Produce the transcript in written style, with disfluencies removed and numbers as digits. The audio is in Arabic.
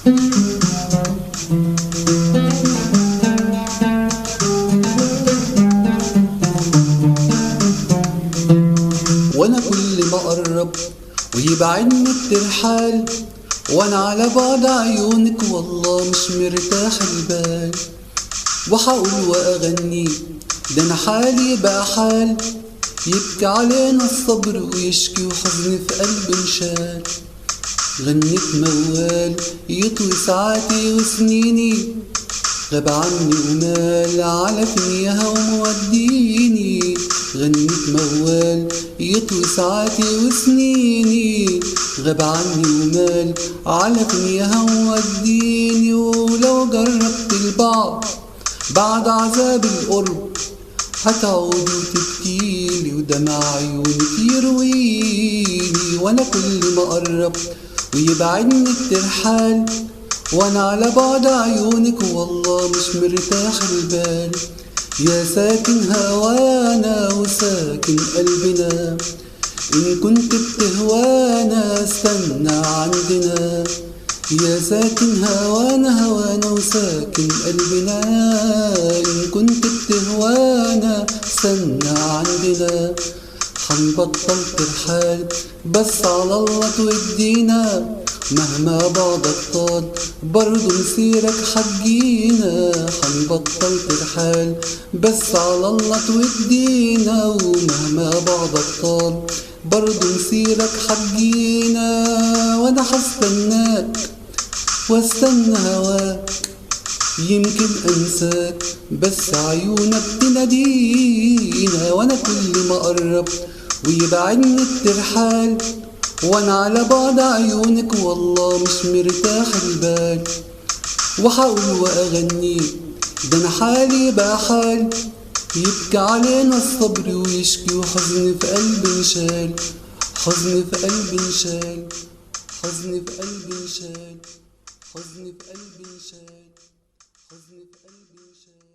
وانا كل ما اقرب ويبعدني الترحال، وانا على بعد عيونك والله مش مرتاح البال. وحقول واغني ده انا حالي بقى حال، يبكي علينا الصبر ويشكي وحزني في قلبي انشال. غنيت موال يطوي ساعاتي وسنيني، غاب عني ومال على فنيها وموديني. غنيت موال يطوي ساعاتي وسنيني، غاب عني ومال على فنيها وموديني. ولو جربت البعض بعد عذاب القرب هتعودي وتبكيلي ودمع عيونك يرويني. وانا كل ما اقرب ويبعدني الترحال، وانا على بعد عيونك والله مش مرتاح البال. يا ساكن هوانا وساكن قلبنا، إن كنت بتهوانا استنى عندنا. يا ساكن هوانا وساكن قلبنا، إن كنت بتهوانا استنى عندنا. حنبطل ترحال بس على الله تودينا، مهما بعدك طال برضو مسيرك حجينا. حنبطل ترحال بس على الله تودينا، ومهما بعدك طال برضو مسيرك حجينا. وانا حستناك واستنى هواك، يمكن انساك بس عيونك تنادينا. وانا كل ما اقرب ويبعدني الترحال، وانا على بعد عيونك والله مش مرتاح البال. وحقول واغني ده انا حالي بقى حال، يبكي علينا الصبر ويشكي وحزن في قلبي انشال. حزن في قلبي انشال، حزن في قلبي انشال، حزن في قلبي انشال، حزن في قلبي انشال.